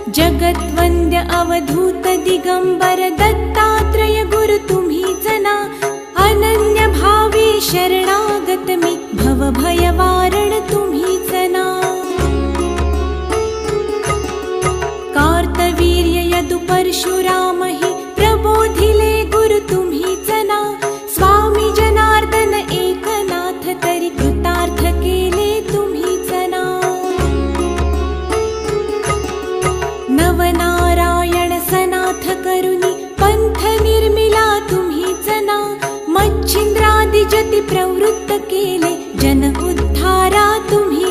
जगद्वन्द्य अवधूत दिगंबर दत्तात्रय गुरु तुम्हीच ना, अनन्य भावे शरणागत मी भव भय वारण तुम्हीच ना। कार्तवीर्य यदु परशुराम हि प्रबोधिले गुरु तुम्हीच ना, स्वामी जनार्दन एकनाथ तरी कृतार्थ केले तुम्हीच ना। नवनारायण सनाथ करुणी पंथ निर्मिला तुम्हीच ना, मच्छिंद्रादि जति प्रवृत्त केले जन उद्धारा तुम्ही